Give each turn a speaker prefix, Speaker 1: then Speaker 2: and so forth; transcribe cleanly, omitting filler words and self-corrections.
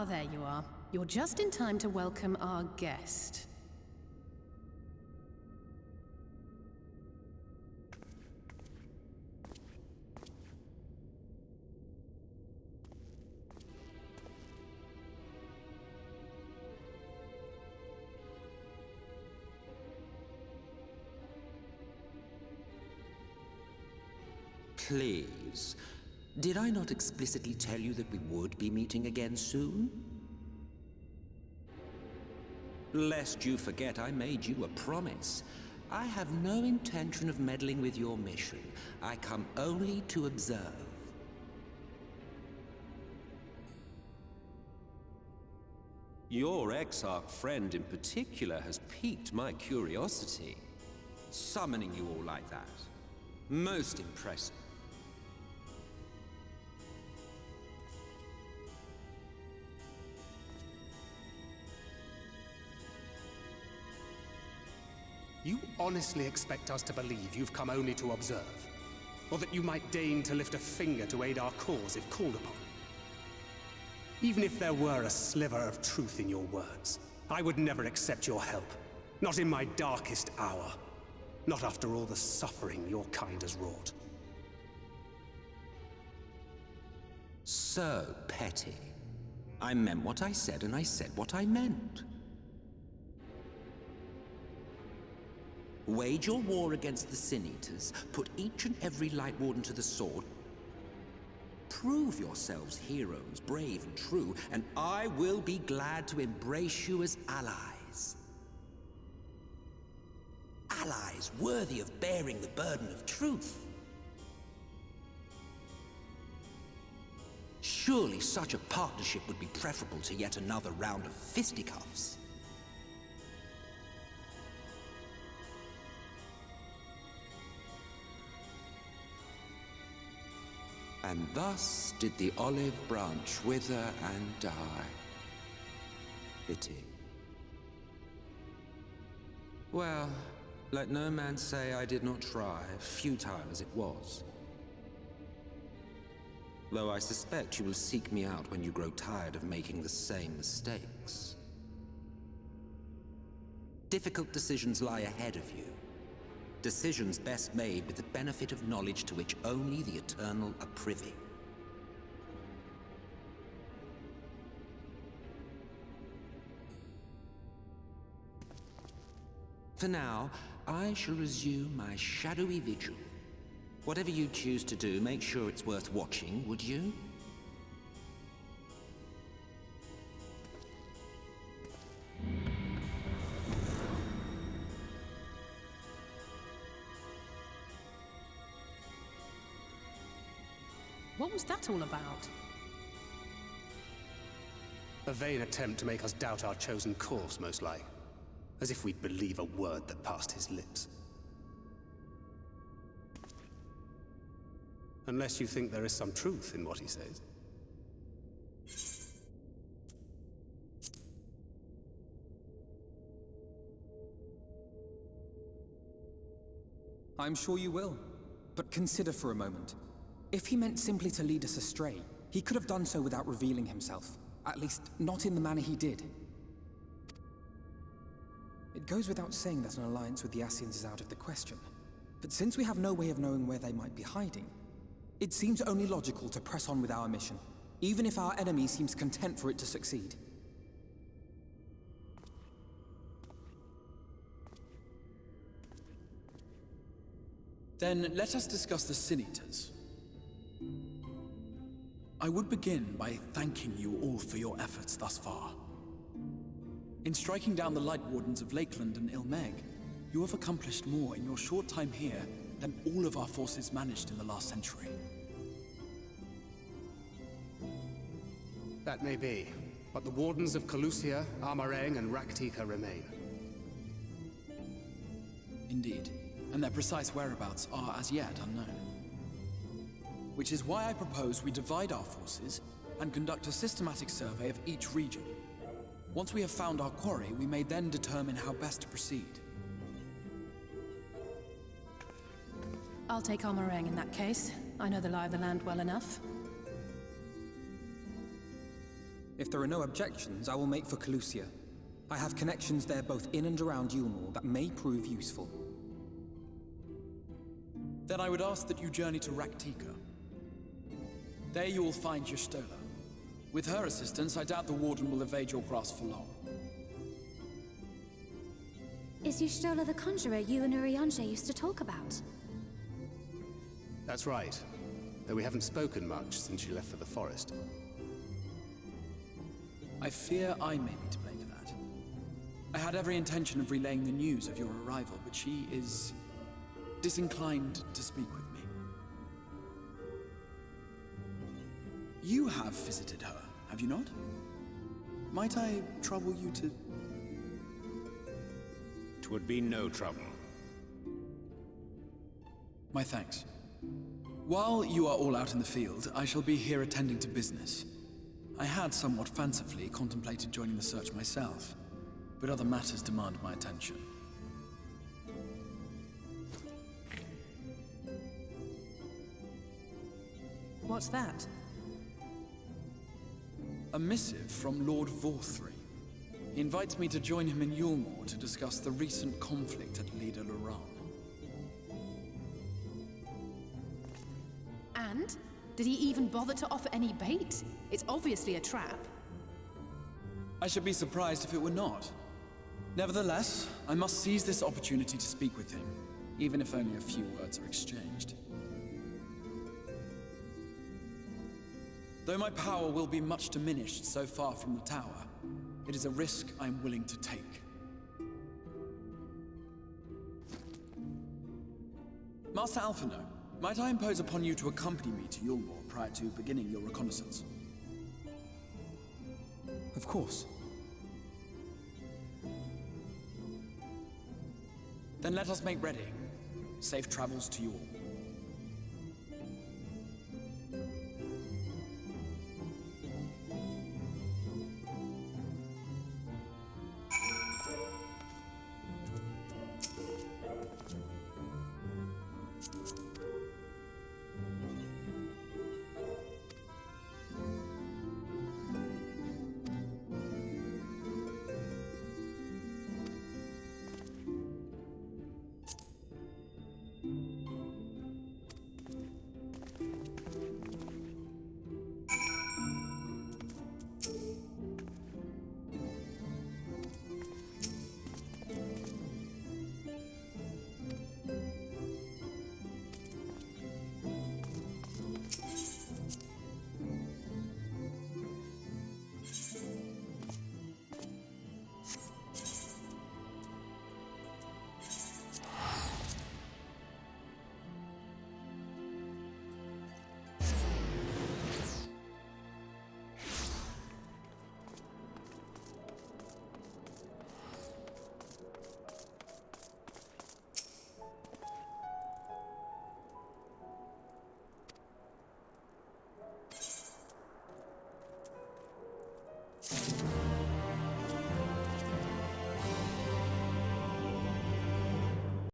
Speaker 1: Ah, there you are. You're just in time to welcome our guest.
Speaker 2: Please, did I not explicitly tell you that we would be meeting again soon? Lest you forget, I made you a promise. I have no intention of meddling with your mission. I come only to observe. Your exarch friend in particular has piqued my curiosity. Summoning you all like that. Most impressive.
Speaker 3: You honestly expect us to believe you've come only to observe? Or that you might deign to lift a finger to aid our cause if called upon? Even if there were a sliver of truth in your words, I would never accept your help. Not in my darkest hour. Not after all the suffering your kind has wrought.
Speaker 2: So petty. I meant what I said, and I said what I meant. Wage your war against the Sin Eaters, put each and every Light Warden to the sword, prove yourselves heroes, brave and true, and I will be glad to embrace you as allies. Allies worthy of bearing the burden of truth. Surely such a partnership would be preferable to yet another round of fisticuffs. And thus did the olive branch wither and die. Pity. Well, let no man say I did not try, futile as it was. Though I suspect you will seek me out when you grow tired of making the same mistakes. Difficult decisions lie ahead of you. Decisions best made with the benefit of knowledge to which only the Eternal are privy. For now, I shall resume my shadowy vigil. Whatever you choose to do, make sure it's worth watching, would you?
Speaker 1: What was that all about?
Speaker 3: A vain attempt to make us doubt our chosen course, most like. As if we'd believe a word that passed his lips. Unless you think there is some truth in what he says.
Speaker 4: I'm sure you will. But consider for a moment. If he meant simply to lead us astray, he could have done so without revealing himself. At least, not in the manner he did. It goes without saying that an alliance with the Ascians is out of the question. But since we have no way of knowing where they might be hiding, it seems only logical to press on with our mission, even if our enemy seems content for it to succeed.
Speaker 5: Then let us discuss the Sin Eaters. I would begin by thanking you all for your efforts thus far. In striking down the Light Wardens of Lakeland and Ilmeg, you have accomplished more in your short time here than all of our forces managed in the last century.
Speaker 3: That may be, but the Wardens of Calusia, Armareng, and Raktika remain.
Speaker 5: Indeed, and their precise whereabouts are as yet unknown. Which is why I propose we divide our forces and conduct a systematic survey of each region. Once we have found our quarry, we may then determine how best to proceed.
Speaker 1: I'll take Armareng in that case. I know the lie of the land well enough.
Speaker 4: If there are no objections, I will make for Calusia. I have connections there both in and around Yulmore that may prove useful.
Speaker 5: Then I would ask that you journey to Raktika. There you will find Y'shtola. With her assistance, I doubt the Warden will evade your grasp for long.
Speaker 6: Is Y'shtola the conjurer you and Urianger used to talk about?
Speaker 3: That's right. Though we haven't spoken much since she left for the forest.
Speaker 5: I fear I may be to blame for that. I had every intention of relaying the news of your arrival, but she is disinclined to speak with me. You have visited her, have you not? Might I trouble you to...
Speaker 7: 'Twould be no trouble.
Speaker 5: My thanks. While you are all out in the field, I shall be here attending to business. I had somewhat fancifully contemplated joining the search myself, but other matters demand my attention.
Speaker 1: What's that?
Speaker 5: A missive from Lord Vorthry. He invites me to join him in Yulmore to discuss the recent conflict at Leda Luran.
Speaker 1: And? Did he even bother to offer any bait? It's obviously a trap.
Speaker 5: I should be surprised if it were not. Nevertheless, I must seize this opportunity to speak with him, even if only a few words are exchanged. Though my power will be much diminished so far from the tower, it is a risk I am willing to take. Master Alphino, might I impose upon you to accompany me to Yulmore prior to beginning your reconnaissance?
Speaker 4: Of course.
Speaker 5: Then let us make ready. Safe travels to you all.